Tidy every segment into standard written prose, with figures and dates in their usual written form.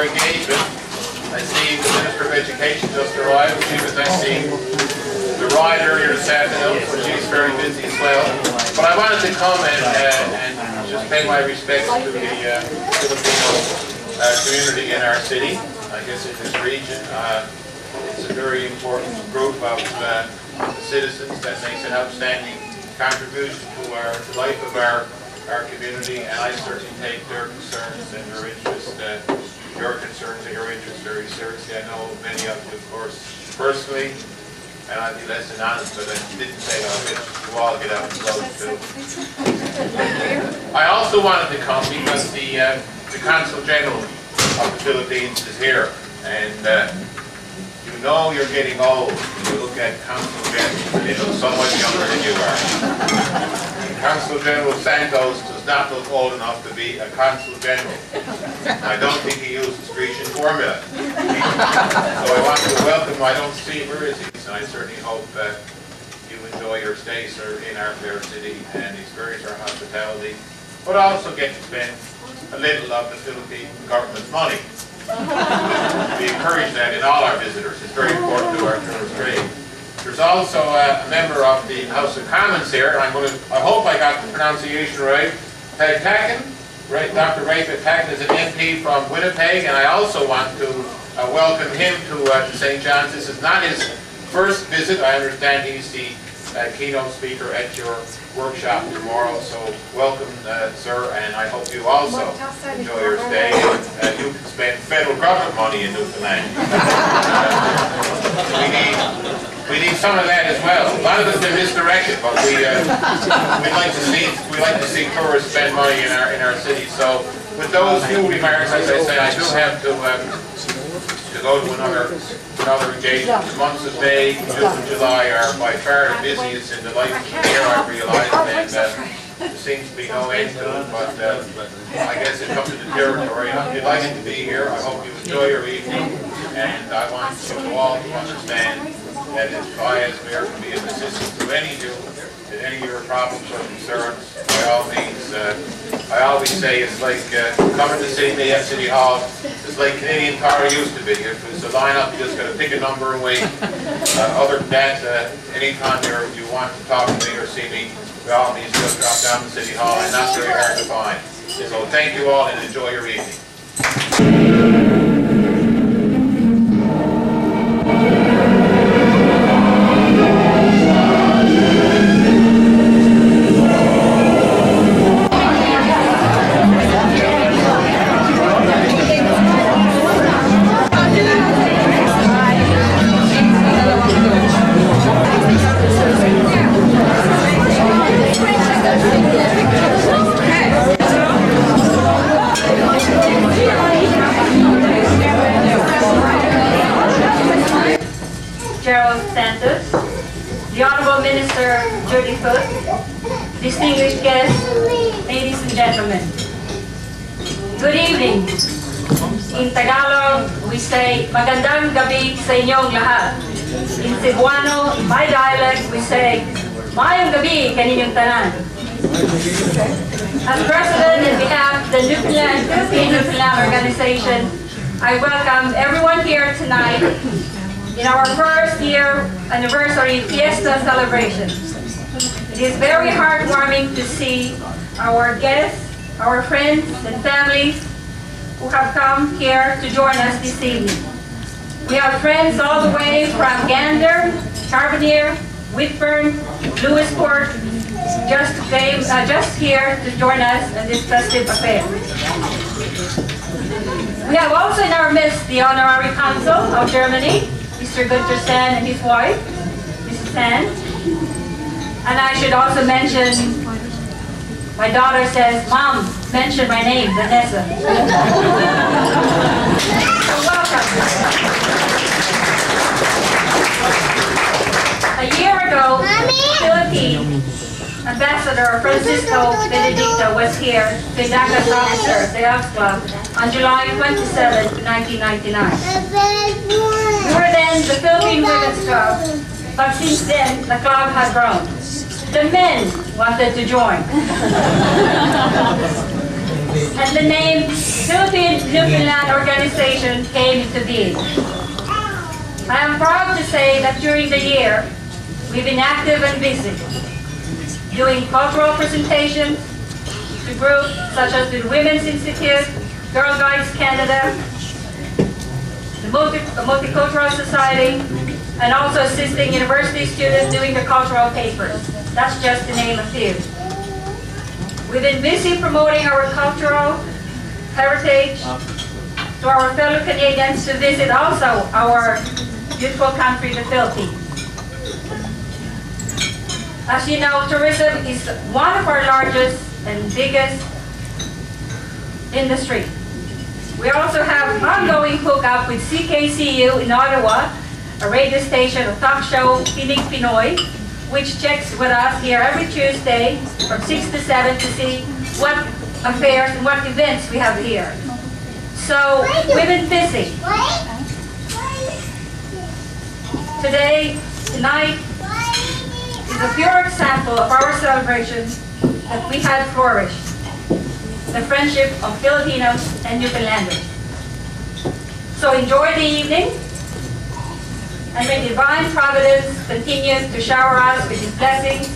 your engagement. I see the Minister of Education just arrived. She was actually arrived earlier this afternoon, so she's very busy as well. But I wanted to come and just pay my respects to the Filipino community in our city. I guess in this region, it's a very important group of citizens that makes an outstanding contribution to the life of our community, and I certainly take their concerns and their interest, your concerns and your interest very seriously. I know many of you, of course, personally, and I'd be less than honest, but I didn't say that. You all get out and vote too. I also wanted to come because the Consul General of the Philippines is here, and you know you're getting old when you look at Consul General. They look so much younger than you are. Consul General Santos does not look old enough to be a Consul General. I don't think he uses Grecian formula. So I want to welcome, I don't see, where is he? So I certainly hope you enjoy your stay, sir, in our fair city and experience our hospitality, but also get to spend a little of the Philippine government's money. We encourage that in all our visitors. It's very important to our tourist trade. There's also a member of the House of Commons here. I hope I got the pronunciation right. Pagtakin, right? Dr. Ray Pagtakin is an MP from Winnipeg, and I also want to welcome him to St. John's. This is not his first visit. I understand he's the keynote speaker at your workshop tomorrow. So welcome, sir, and I hope you also enjoy your stay. You can spend federal government money in Newfoundland. We need some of that as well. A lot of it's been misdirected, but we like to see tourists spend money in our city. So with those few remarks, as I say, I do have to go to another engagement. The months of May, June, and July are by far the busiest in the life of the year, I realize, and there seems to be no end to it, but I guess it comes to the territory. I'm delighted to be here. I hope you enjoy your evening, and I want you all to understand that as I as mayor can be of assistance to any of you, in any of your problems or concerns, by all means. I always say it's like coming to see me at City Hall. It's like Canadian Tire used to be. If it's a lineup, you just got to pick a number and wait. Other than that, anytime you want to talk to me or see me, by all means, just drop down to City Hall, and that's very hard to find. So thank you all, and enjoy your evening. Distinguished guests, ladies and gentlemen, good evening. In Tagalog, we say, magandang gabi sa inyong lahat. In Cebuano, my dialect, we say, mayong gabi kaninyong tanan. As President in behalf of the Philippine Newfoundland Organization, I welcome everyone here tonight in our first year anniversary fiesta celebration. It is very heartwarming to see our guests, our friends and families who have come here to join us this evening. We have friends all the way from Gander, Carbonear, Whitburn, Lewisport, just here to join us in this festive affair. We have also in our midst the Honorary Consul of Germany, Mr. Günther Sand and his wife, Mrs. Sand. And I should also mention, my daughter says, Mom, mention my name, Vanessa. So welcome. A year ago, Philippine Ambassador Francisco Benedicto was here to induct as officer of the Elks Club on July 27, 1999. We were then the Philippine Women's Club, but since then, the club has grown. The men wanted to join. and the name Philippine Newfoundland Organization came into being. I am proud to say that during the year, we've been active and busy, doing cultural presentations to groups such as the Women's Institute, Girl Guides Canada, the Multicultural Society, and also assisting university students doing the cultural papers. That's just to name a few. We've been busy promoting our cultural heritage to our fellow Canadians to visit also our beautiful country, the Philippines. As you know, tourism is one of our largest and biggest industry. We also have ongoing hookup with CKCU in Ottawa, a radio station, a talk show, Pinig Pinoy, which checks with us here every Tuesday from 6 to 7 to see what affairs and what events we have here. So we've been busy. Tonight is a pure example of our celebration that we had flourished, the friendship of Filipinos and Newfoundlanders. So enjoy the evening, and may divine providence continue to shower us with his blessings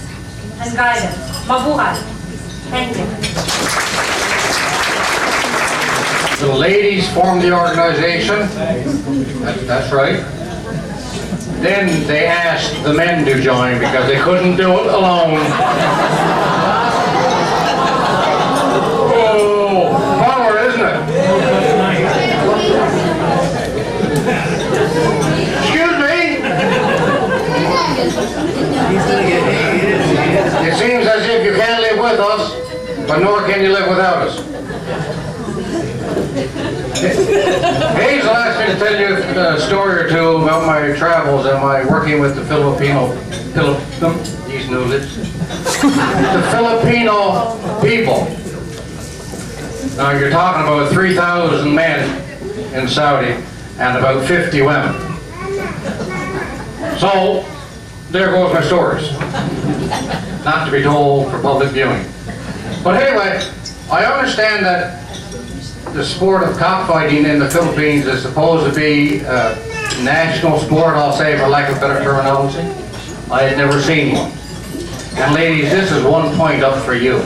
and guidance. Mabuhay. Thank you. The ladies formed the organization. That's right. Then they asked the men to join because they couldn't do it alone. Oh, power, isn't it? Excuse me. It seems as if you can't live with us, but nor can you live without us. Hazel asked me to tell you a story or two about my travels and my working with the these new lips, the Filipino people. Now you're talking about 3,000 men in Saudi and about 50 women. So there goes my stories, not to be told for public viewing. But anyway, I understand that the sport of cockfighting in the Philippines is supposed to be a national sport, I'll say, for lack of better terminology. I had never seen one. And ladies, this is one point up for you.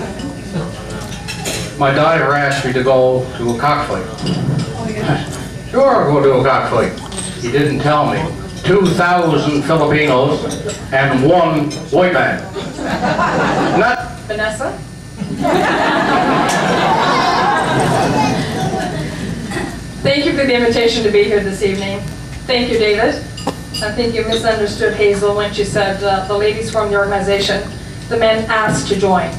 My diver asked me to go to a cockfight. Sure, I'll go to a cockfight. He didn't tell me. 2,000 Filipinos and one white man. Not Vanessa? Thank you for the invitation to be here this evening. Thank you, David. I think you misunderstood Hazel when she said the ladies formed the organization. The men asked to join.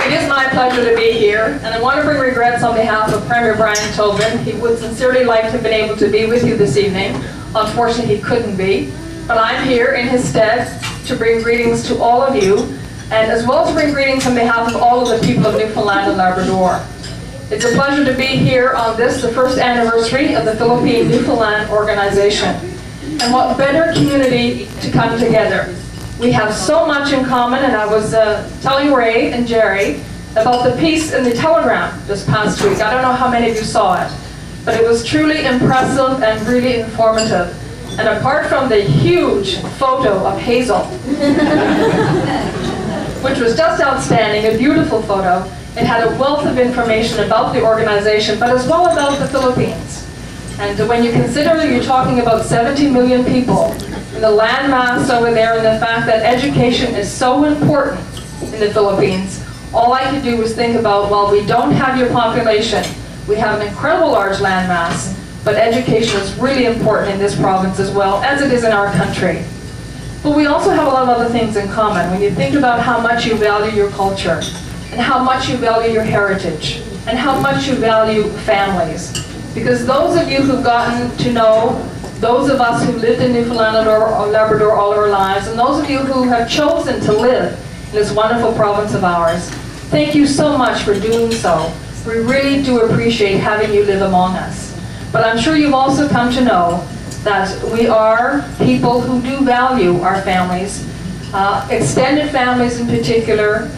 It is my pleasure to be here, and I want to bring regrets on behalf of Premier Brian Tobin. He would sincerely like to have been able to be with you this evening. Unfortunately, he couldn't be. But I'm here in his stead to bring greetings to all of you, and as well as bring greetings on behalf of all of the people of Newfoundland and Labrador. It's a pleasure to be here on this, the first anniversary of the Philippine Newfoundland Organization. And what better community to come together. We have so much in common, and I was telling Ray and Jerry about the piece in the Telegram this past week. I don't know how many of you saw it, but it was truly impressive and really informative. And apart from the huge photo of Hazel, which was just outstanding, a beautiful photo, it had a wealth of information about the organization, but as well about the Philippines. And when you consider you're talking about 70 million people, and the landmass over there, and the fact that education is so important in the Philippines, all I could do was think about, well, we don't have your population. We have an incredible large landmass, but education is really important in this province as well, as it is in our country. But we also have a lot of other things in common. When you think about how much you value your culture, and how much you value your heritage, and how much you value families. Because those of you who've gotten to know those of us who lived in Newfoundland or Labrador all our lives, and those of you who have chosen to live in this wonderful province of ours, thank you so much for doing so. We really do appreciate having you live among us. But I'm sure you've also come to know that we are people who do value our families, extended families in particular.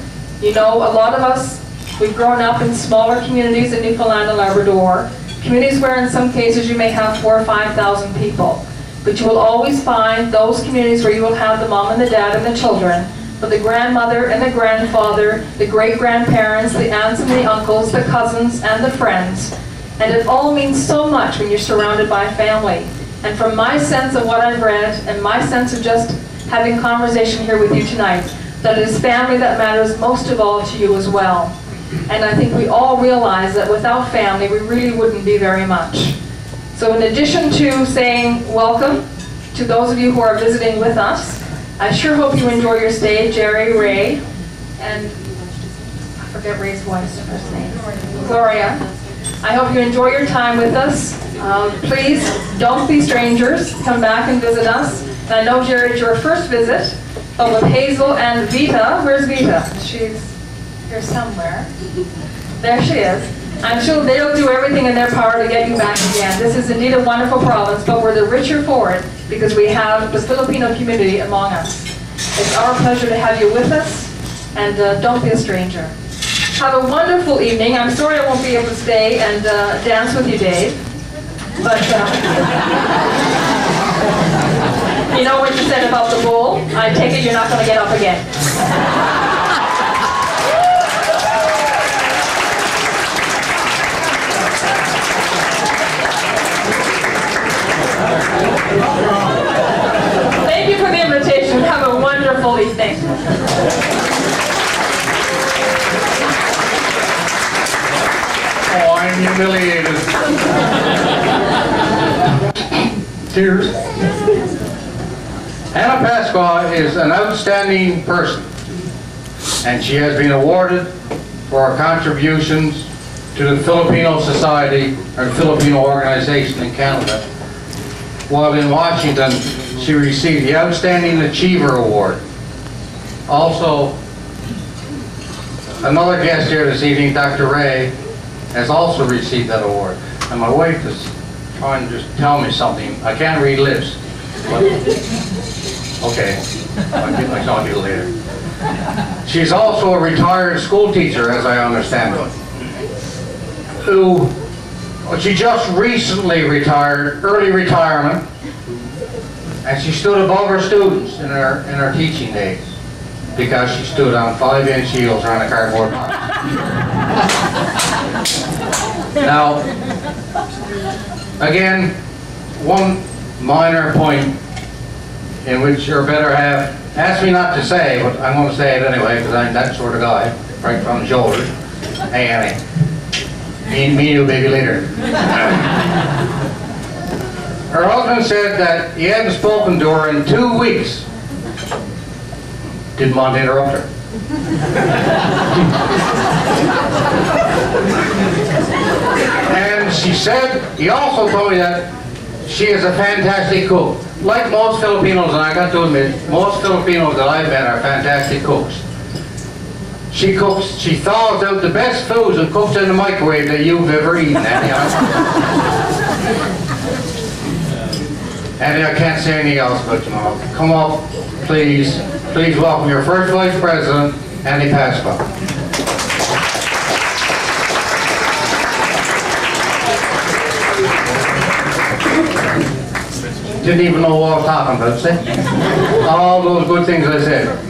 You know, a lot of us, we've grown up in smaller communities in Newfoundland and Labrador, communities where in some cases you may have 4,000 or 5,000 people. But you will always find those communities where you will have the mom and the dad and the children, but the grandmother and the grandfather, the great-grandparents, the aunts and the uncles, the cousins and the friends. And it all means so much when you're surrounded by family. And from my sense of what I've read, and my sense of just having conversation here with you tonight, that it is family that matters most of all to you as well. And I think we all realize that without family, we really wouldn't be very much. So in addition to saying welcome to those of you who are visiting with us, I sure hope you enjoy your stay, Jerry, Ray, and I forget Ray's wife's first name, Gloria. I hope you enjoy your time with us. Please don't be strangers. Come back and visit us. And I know, Jerry, it's your first visit, but with Hazel and Vita, where's Vita? She's here somewhere. There she is. I'm sure they'll do everything in their power to get you back again. This is indeed a wonderful province, but we're the richer for it because we have the Filipino community among us. It's our pleasure to have you with us, and don't be a stranger. Have a wonderful evening. I'm sorry I won't be able to stay and dance with you, Dave. But you know what you said about the bull? I take it you're not going to get up again. Thank you for the invitation. Have a wonderful evening. Oh, I'm humiliated. Tears. Anna Pasqua is an outstanding person, and she has been awarded for her contributions to the Filipino Society, or Filipino organization in Canada. While in Washington, she received the Outstanding Achiever Award. Also, another guest here this evening, Dr. Ray, has also received that award. And my wife is trying to just tell me something. I can't read lips. But, okay, I'll get it later. She's also a retired school teacher, as I understand it, who she just recently retired, early retirement, and she stood above her students in her teaching days because she stood on 5-inch heels around a cardboard box. Now, again, one minor point in which your better half asked me not to say, but I'm going to say it anyway because I'm that sort of guy, right from the shoulders. Hey, Annie. Me and you, baby, later. Her husband said that he hadn't spoken to her in 2 weeks. Didn't want to interrupt her. And she said, he also told me that she is a fantastic cook. Like most Filipinos, and I got to admit, most Filipinos that I've met are fantastic cooks. She cooks, she thaws out the best foods and cooks in the microwave that you've ever eaten, Annie. Annie, I can't say anything else, but you know, come up, please welcome your first Vice President, Annie Pasqua. Didn't even know what I was talking about, see? All those good things I said.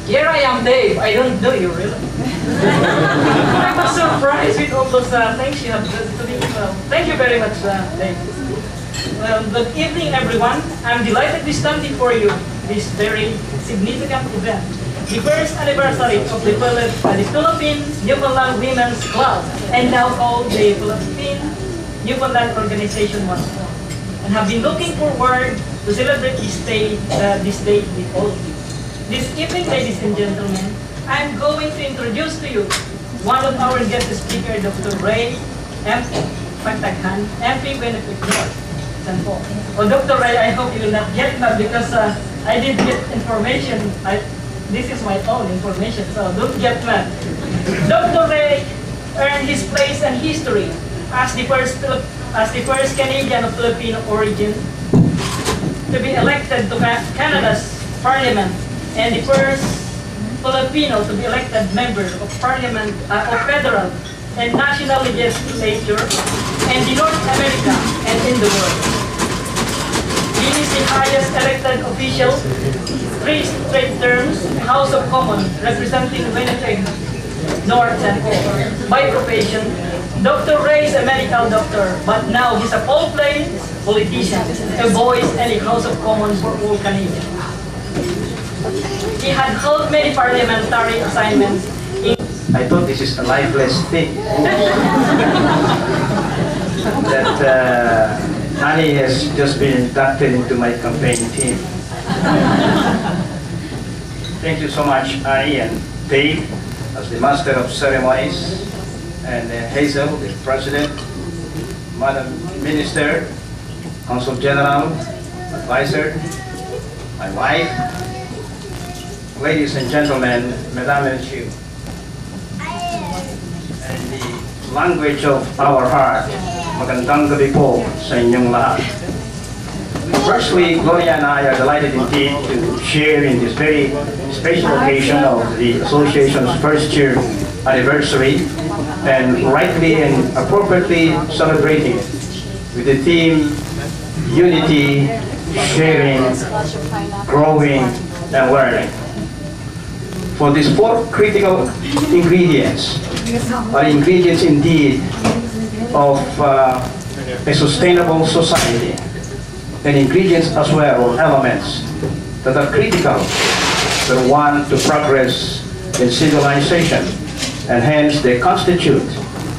Here I am, Dave. I don't know you really. I'm surprised with all those things you have done to me. Thank you very much, Dave. Good evening, everyone. I'm delighted to stand before you this very significant event. The first anniversary of the Philippine Newfoundland Women's Club, and now called the Philippine Newfoundland Organization once more. And have been looking forward to celebrate this day with all of you. This evening, ladies and gentlemen, I'm going to introduce to you one of our guest speakers, Dr. Ray MP Pagtaghan, MP Benefit North, San Paul. Well, Dr. Ray, I hope you will not get mad because I did get information. This is my own information, so don't get mad. Dr. Ray earned his place and history as the first Canadian of Filipino origin to be elected to Canada's Parliament and the first Filipino to be elected member of Parliament of Federal and National Legislature and the North America and in the world. He is the highest elected official, 3 straight terms, House of Commons, representing Winnipeg North and by profession. Dr. Ray is a medical doctor, but now he's a full-played politician, a voice and a House of Commons for all Canadians. He had held many parliamentary assignments. I thought this is a lifeless thing. That Annie has just been inducted into my campaign team. Thank you so much, Annie and Dave, as the Master of Ceremonies, and Hazel, the President, Madam Minister, Consul General, Advisor, my wife, ladies and gentlemen, Madam and you, and the language of our heart, magandang gabi po sa inyong lahat. Firstly, Gloria and I are delighted indeed to share in this very special occasion of the Association's first year anniversary, and rightly and appropriately celebrating with the theme Unity, Sharing, Growing, and Learning. For these 4 critical ingredients are ingredients indeed of a sustainable society, and ingredients as well, elements that are critical for one to progress in civilization, and hence they constitute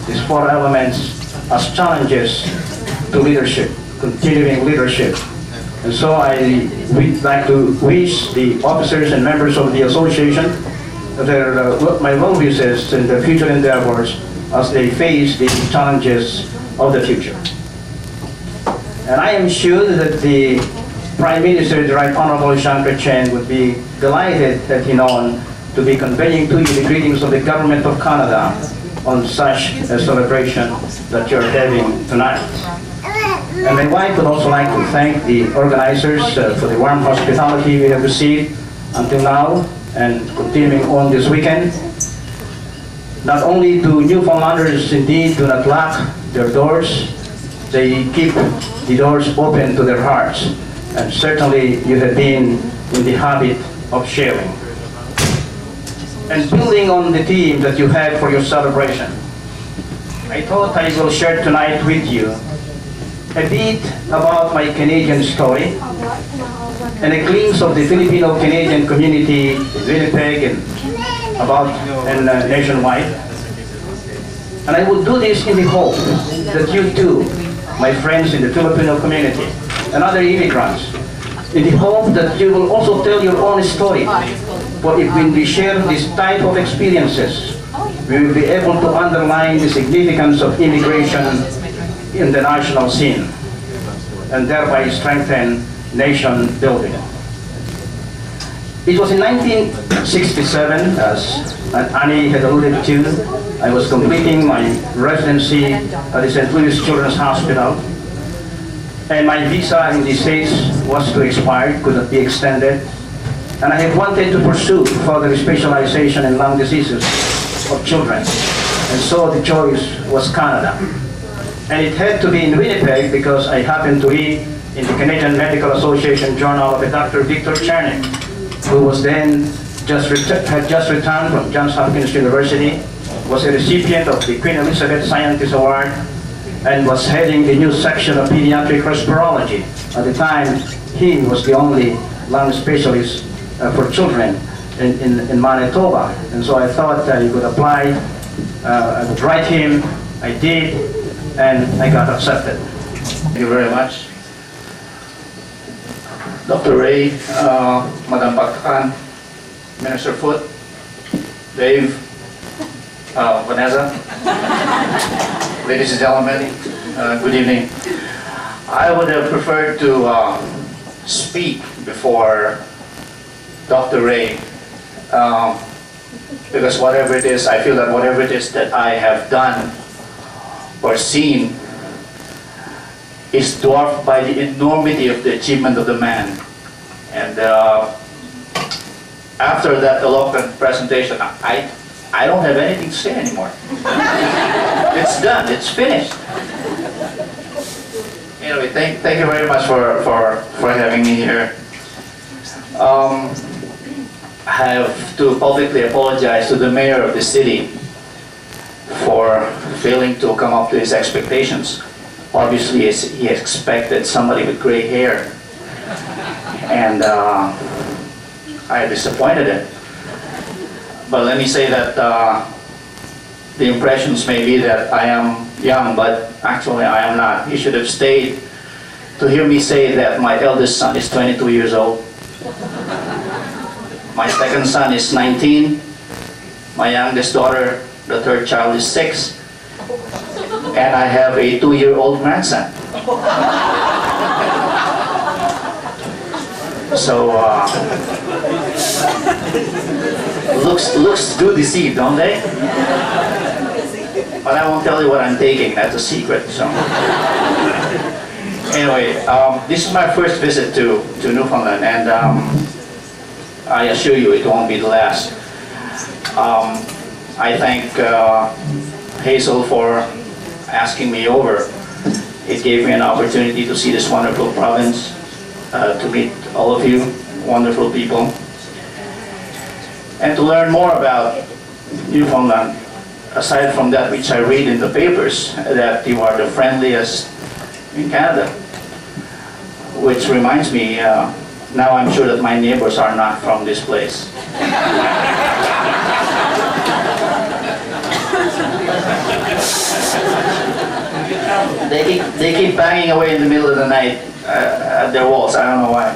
these 4 elements as challenges to leadership, continuing leadership. And so I would like to wish the officers and members of the association my well wishes in their future endeavors as they face the challenges of the future. And I am sure that the Prime Minister, the Right Honorable Jean Chrétien, would be delighted that he known to be conveying to you the greetings of the Government of Canada on such a celebration that you're having tonight. And my wife would also like to thank the organizers for the warm hospitality we have received until now and continuing on this weekend. Not only do Newfoundlanders indeed do not lock their doors, they keep the doors open to their hearts. And certainly you have been in the habit of sharing. And building on the theme that you have for your celebration, I thought I will share tonight with you a bit about my Canadian story and a glimpse of the Filipino-Canadian community in Winnipeg and nationwide. And I will do this in the hope that you too, my friends in the Filipino community and other immigrants, in the hope that you will also tell your own story. For if when we share this type of experiences, we will be able to underline the significance of immigration in the national scene, and thereby strengthen nation building. It was in 1967, as Annie had alluded to, I was completing my residency at the St. Louis Children's Hospital, and my visa in the States was to expire, could not be extended, and I had wanted to pursue further specialization in lung diseases of children, and so the choice was Canada. And it had to be in Winnipeg because I happened to read in the Canadian Medical Association Journal of a Dr. Victor Chernick, who was then had just returned from Johns Hopkins University, was a recipient of the Queen Elizabeth Scientist Award, and was heading the new section of pediatric respirology. At the time, he was the only lung specialist for children in Manitoba. And so I thought I would apply, I would write him, I did, and I got accepted. Thank you very much. Dr. Ray, Madam Pagtakan, Minister Foot, Dave, Vanessa, ladies and gentlemen, good evening. I would have preferred to speak before Dr. Ray, Because whatever it is, I feel that whatever it is that I have done or seen is dwarfed by the enormity of the achievement of the man. And after that eloquent presentation, I don't have anything to say anymore. It's done, it's finished. Anyway, thank you very much for having me here. I have to publicly apologize to the mayor of the city for failing to come up to his expectations. Obviously, he expected somebody with gray hair, and I disappointed him. But let me say that the impressions may be that I am young, but actually I am not. He should have stayed to hear me say that my eldest son is 22 years old. My second son is 19. My youngest daughter, the third child, is 6. And I have a 2-year-old grandson. So, looks do deceive, don't they? But I won't tell you what I'm taking. That's a secret. So, anyway, this is my first visit to Newfoundland, and I assure you it won't be the last. I thank Hazel for asking me over. It gave me an opportunity to see this wonderful province, to meet all of you wonderful people, and to learn more about Newfoundland. Aside from that which I read in the papers, that you are the friendliest in Canada, which reminds me, now I'm sure that my neighbors are not from this place. They keep banging away in the middle of the night at their walls. I don't know why.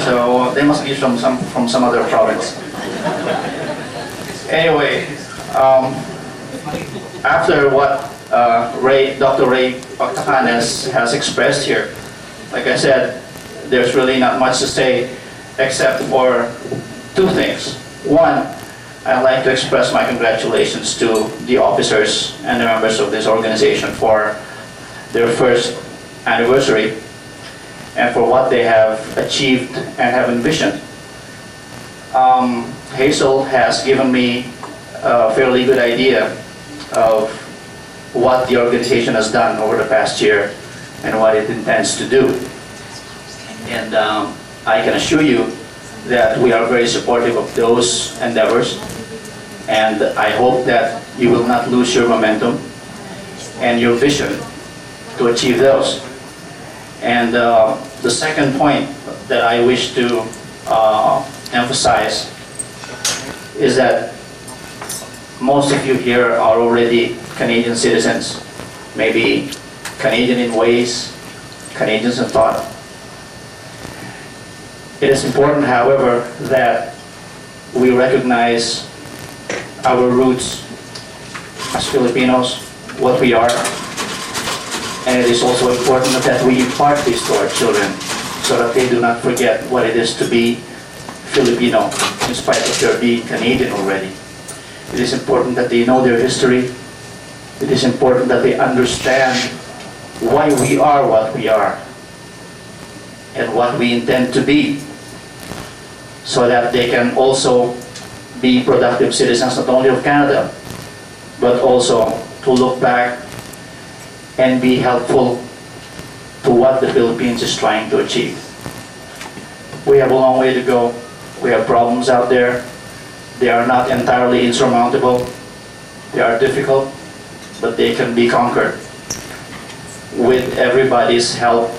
So they must be from some other province. Anyway, after what Dr. Ray Pactacanes has expressed here, like I said, there's really not much to say except for 2 things. One, I'd like to express my congratulations to the officers and the members of this organization for their first anniversary and for what they have achieved and have envisioned. Hazel has given me a fairly good idea of what the organization has done over the past year and what it intends to do. And I can assure you that we are very supportive of those endeavors, and I hope that you will not lose your momentum and your vision to achieve those. And the second point that I wish to emphasize is that most of you here are already Canadian citizens, maybe Canadian in ways, Canadians in thought. It is important, however, that we recognize our roots as Filipinos, what we are, and it is also important that we impart this to our children so that they do not forget what it is to be Filipino in spite of their being Canadian already. It is important that they know their history. It is important that they understand why we are what we are and what we intend to be, so that they can also be productive citizens not only of Canada, but also to look back and be helpful to what the Philippines is trying to achieve. We have a long way to go. We have problems out there. They are not entirely insurmountable. They are difficult, but they can be conquered with everybody's help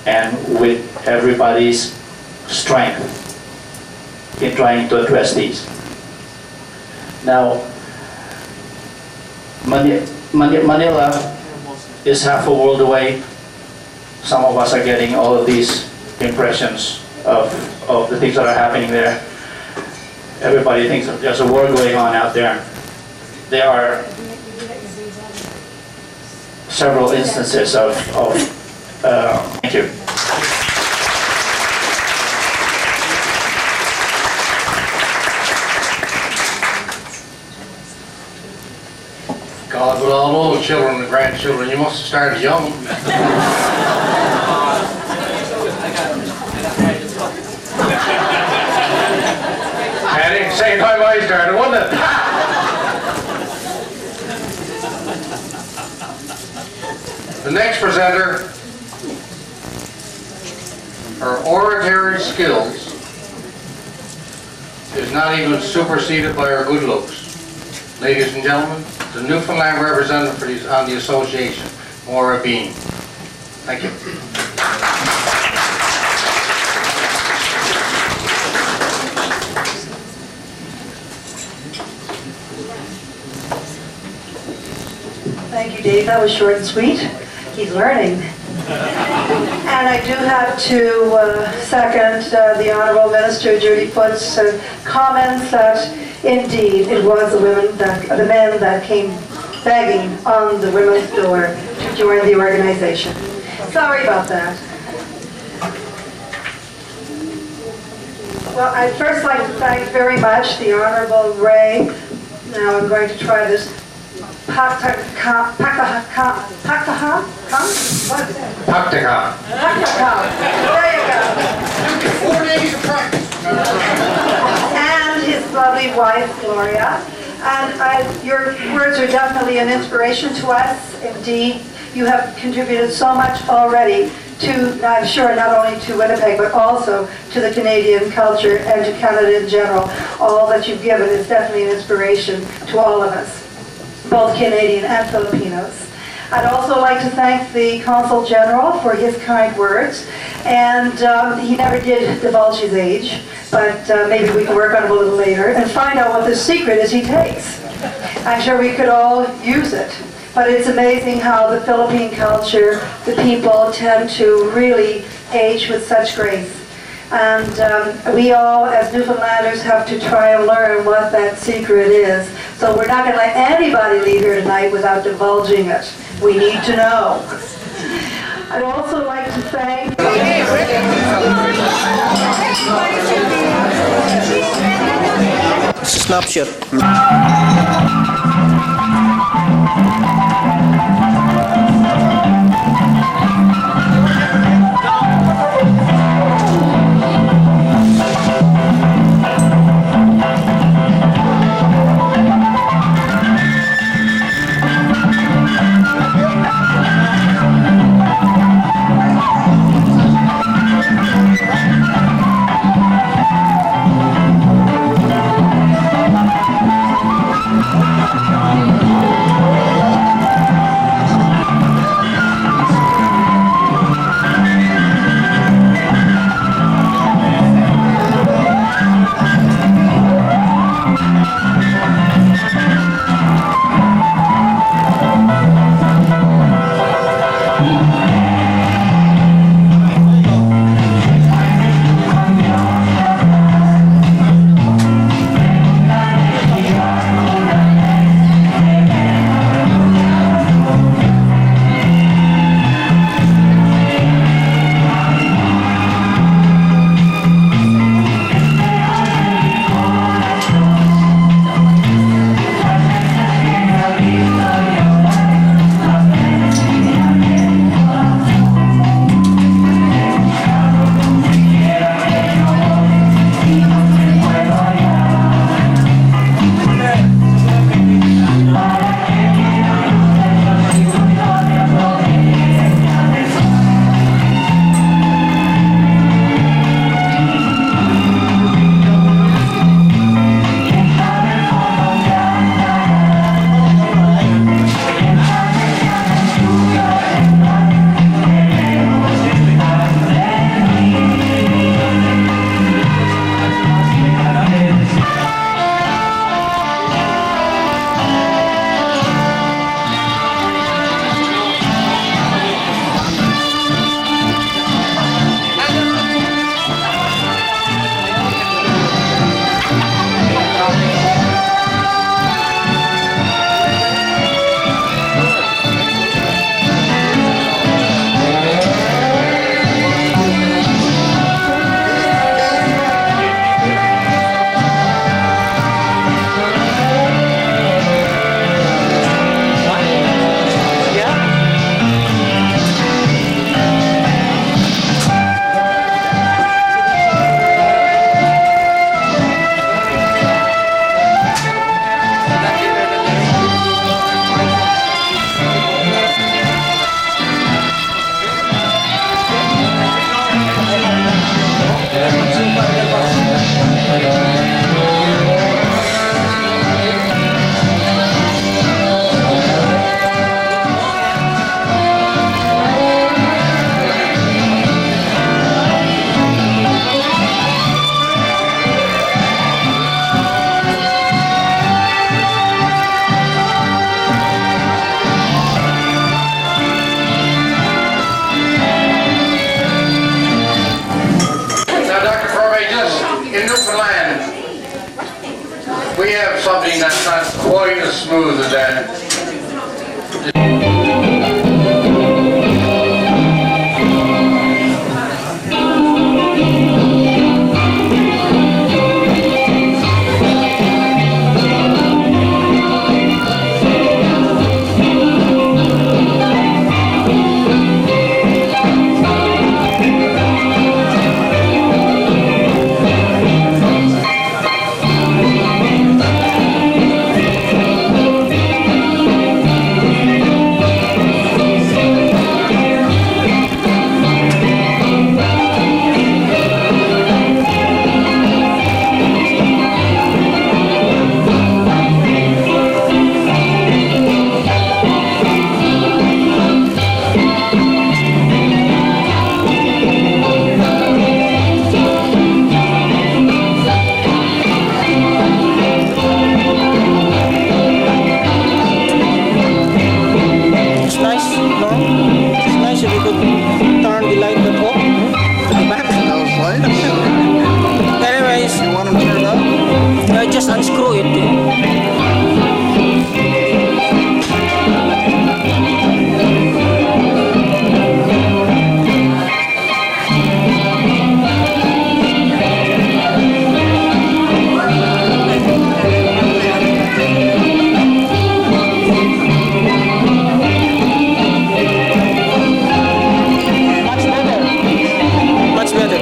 and with everybody's strength in trying to address these. Now, Manila is half a world away. Some of us are getting all of these impressions of the things that are happening there. Everybody thinks that there's a war going on out there. There are several instances of thank you. children and grandchildren. You must have started young. I think the same time I started, wasn't it? The next presenter, her oratory skills is not even superseded by her good looks. Ladies and gentlemen, the Newfoundland representative on the association, Maura Bean. Thank you. Thank you, Dave. That was short and sweet. He's learning. And I do have to second the Honourable Minister Judy Foote's comments that indeed it was the men that came begging on the women's door to join the organization. Sorry about that. Well, I'd first like to thank very much the Honourable Ray. Now I'm going to try this. Paktaha? There you go. 4 days of practice. And his lovely wife, Gloria. And your words are definitely an inspiration to us. Indeed, you have contributed so much already to, I'm sure, not only to Winnipeg, but also to the Canadian culture and to Canada in general. All that you've given is definitely an inspiration to all of us, both Canadian and Filipinos. I'd also like to thank the Consul General for his kind words. And he never did divulge his age, but maybe we can work on it a little later and find out what the secret is he takes. I'm sure we could all use it. But it's amazing how the Philippine culture, the people tend to really age with such grace. And we all, as Newfoundlanders, have to try and learn what that secret is. So we're not going to let anybody leave here tonight without divulging it. We need to know. I'd also like to thank... Snapshot. quite as smooth as that. Just unscrew it. Much better.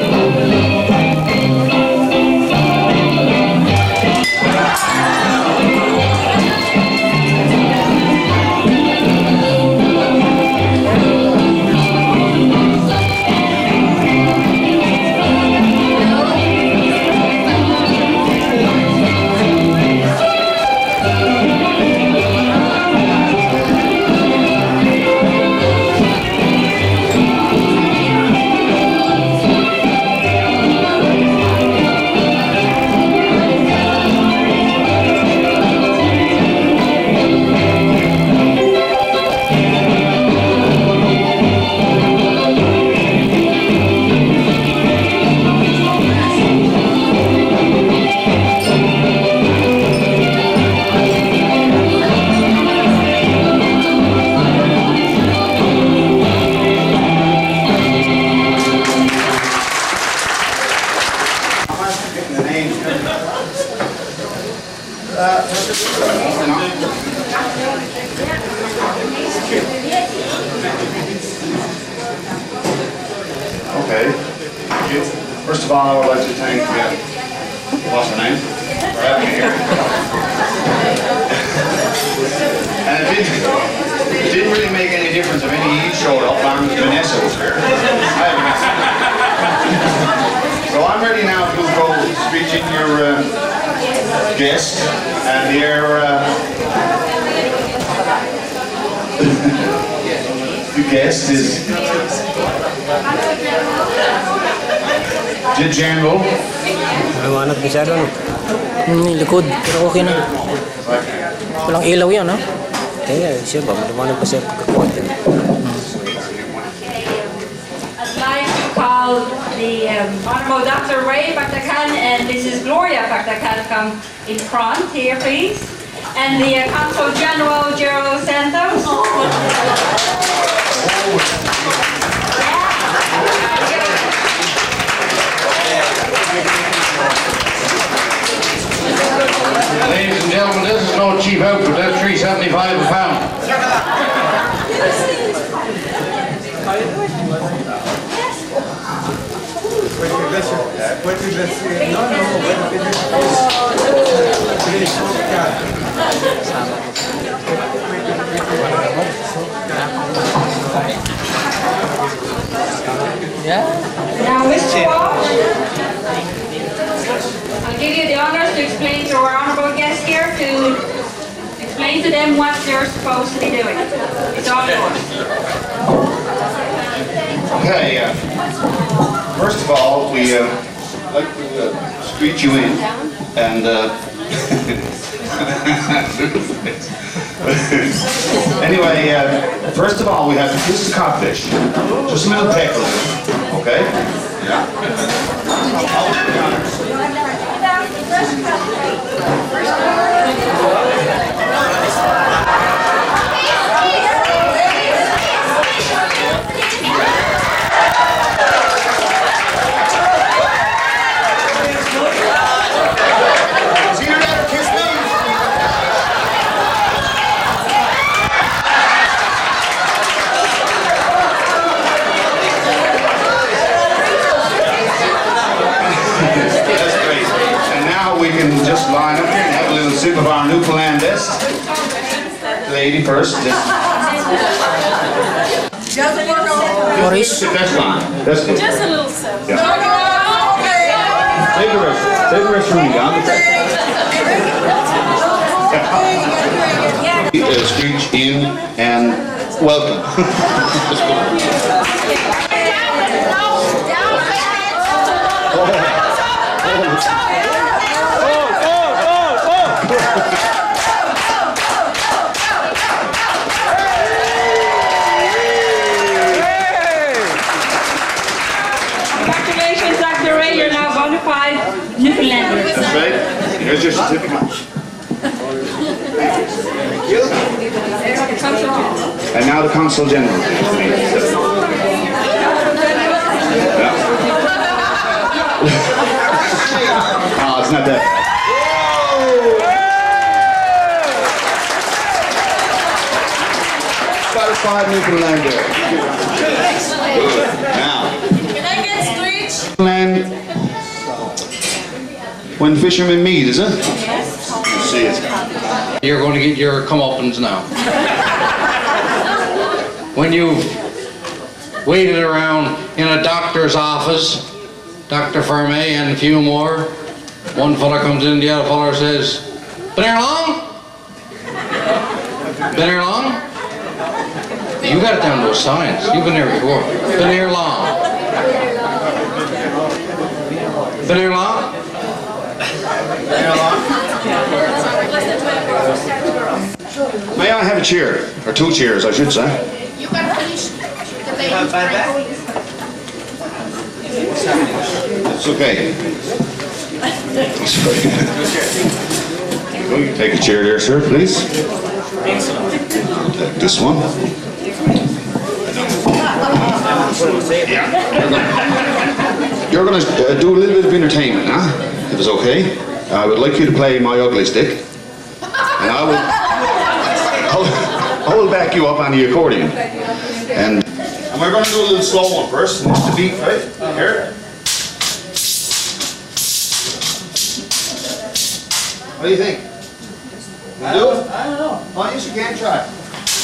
Okay, thank you. First of all, I would like to thank, what's her name, for having me here. And it didn't really make any difference if any of you showed up, as long as Vanessa was here. So I'm ready now to go speak in your guest, and your the guest is the General. Maliwanag masyado, no? Likod, pero okay na. Walang ilaw yan, ha? Kaya, siya ba? Maliwanag pa siya pagkakuha yan. I'd like to call the Honorable Dr. Ray Paktakan and Mrs. Gloria Paktakan come in front here, please. And the Consul General, Gerald Santos. Ladies and gentlemen, this is no cheap outfit. That's $3.75 a pound. Now, Mr. Walsh, I'll give you the honors to explain to our honorable guests here, to explain to them what they're supposed to be doing. It's all yours. Okay, first of all, we like to greet you in, and anyway, first of all, we have to kiss the codfish. Just a little peck of it, okay? Yeah. we can just line up here and have a little sip of our Newfoundlandest. Lady first. Maurice? That's fine. That's good. Just a little sip. Yeah. Take the rest. Take the rest from me, John. Screech in and welcome. Congratulations, Dr. Ray, you're now bona fide Newfoundlander. That's right. Here's your certificate. Thank you. And now the Consul General. Yeah. Oh, it's not that. Satisfied Newfoundlander. Good. Now. Can I get Screech? Land when fishermen meet, is it? Yes. See it. You're going to get your comeuppance now. When you've waited around in a doctor's office, Dr. Ferme and a few more, one fella comes in, the other fella says, "Been here long? Been here long?" You got it down to a science. You've been here before. Been here long? Been here long? Been here long? May I have a chair? Or two chairs, I should say. You can finish the baby. It's okay. It's okay. Take a chair there, sir, please. Take this one. Yeah. You're going to do a little bit of entertainment, huh? If it's okay. I would like you to play My Ugly Stick. And I will back you up on the accordion. And we're going to do a little slow one first. It's the beat, right? Here. What do you think? You do it? I don't know. Oh, yes, you can try.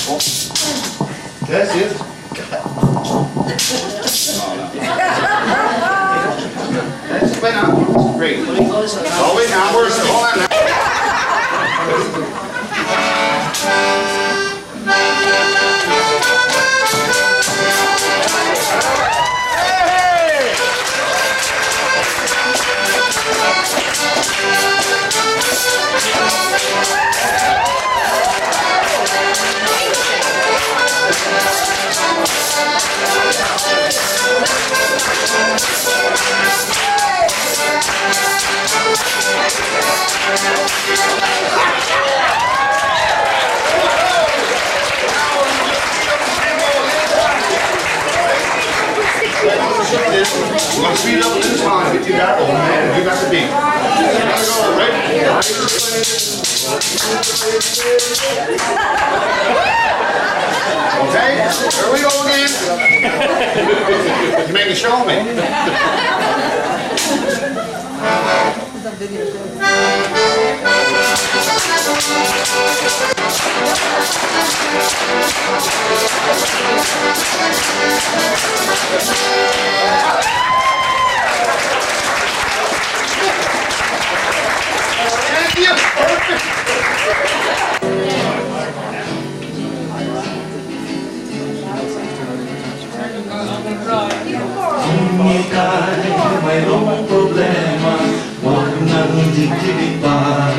Oh. That's it. That's wait now. Great. Oh, wait now. Hold on now. We're going to speed it up this time if you got the man, you got the beat. Right? Okay, here we go again. You make a show me. Kung ika'y mayroong problema, huwag nang titiripan.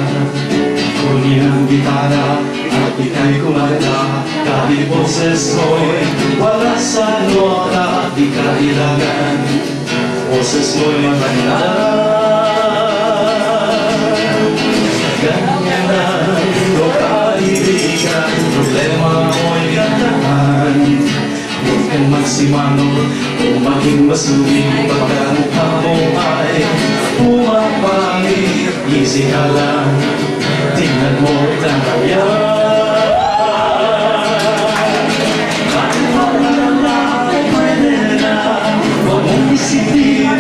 Kunin ang gitara at ika'y kumanta, kahit boses mo'y wala sa nota, di kailangan boses mo'y maganda. Ganyan lang ito kaibigan, problema mo'y gandahan. Huwag kang magsimangot o maging masubing, pagkamukha mo ay pumapangit. Easy ka lang, tingnan mo lang yan. Kahit mga lalaki pwede na, huwag mong isipin